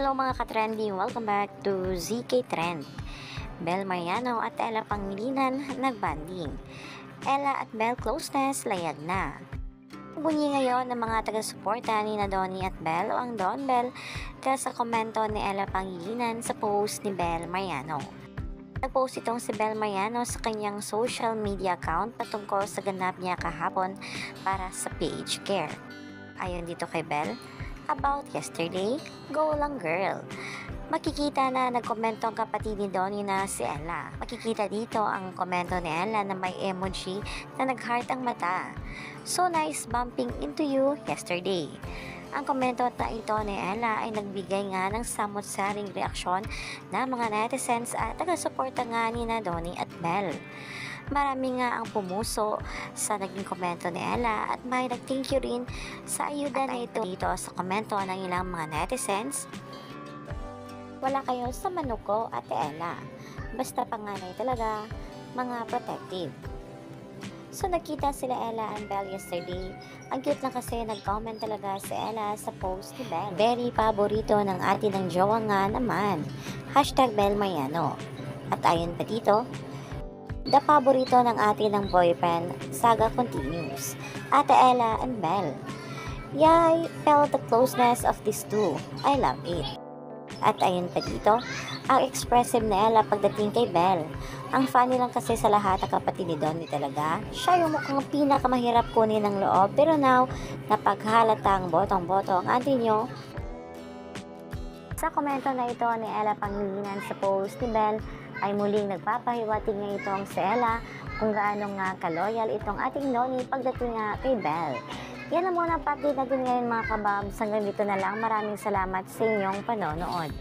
Hello mga ka-trending, welcome back to ZK Trend. Bel Mariano at Ella Pangilinan nagbanding. Ella at Bel closeness layag na. Bunyi ngayon ng mga taga-suporta ni na Donnie at Bel o ang Don Bel sa komento ni Ella Pangilinan sa post ni Bel Mariano. Nag-post itong si Bel Mariano sa kanyang social media account patungkol sa ganap niya kahapon para sa PH Care. Ayon dito kay Bel, about yesterday, go lang girl. Makikita na nagkomento ang kapatid ni Donnie na si Ella. Makikita dito ang komento ni Ella na may emoji na nag-heart ang mata. So nice bumping into you yesterday. Ang komento na ito ni Ella ay nagbigay nga ng samot-saring reaksyon ng mga netizens at taga-suporta nga ni na Donnie at Bel. Marami nga ang pumuso sa naging komento ni Ella at may nag-thank you rin sa ayuda na ito dito sa komento ng ilang mga netizens. Wala kayo sa manok ko, Ate Ella. Basta panganay talaga, mga protective. So nakita sila Ella and Bel yesterday. Ang cute lang kasi nag-comment talaga si Ella sa post ni Bel. Very paborito ng atin ng jowa nga naman. #Bel Mariano. At ayon pa dito, the paborito ng atin ng boyfriend, saga continues. Ate Ella and Bel. Yeah, I felt the closeness of these two. I love it. At ayun pa dito, ang expressive na Ella pagdating kay Bel. Ang funny lang kasi sa lahat ng kapatid ni Donnie talaga. Siya yung mukhang pinakamahirap kunin ng loob, pero now, napaghalatang botong-boto ang auntie nyo. Sa komento na ito ni Ella Pangilinan sa post ni Bel, ay muling nagpapahiwatig nga itong si Ella kung gaano nga kaloyal itong ating Donnie pagdating nga kay Bel. Yan ang muna update natin ngayon mga kababs. Hanggang dito na lang. Maraming salamat sa inyong panonood.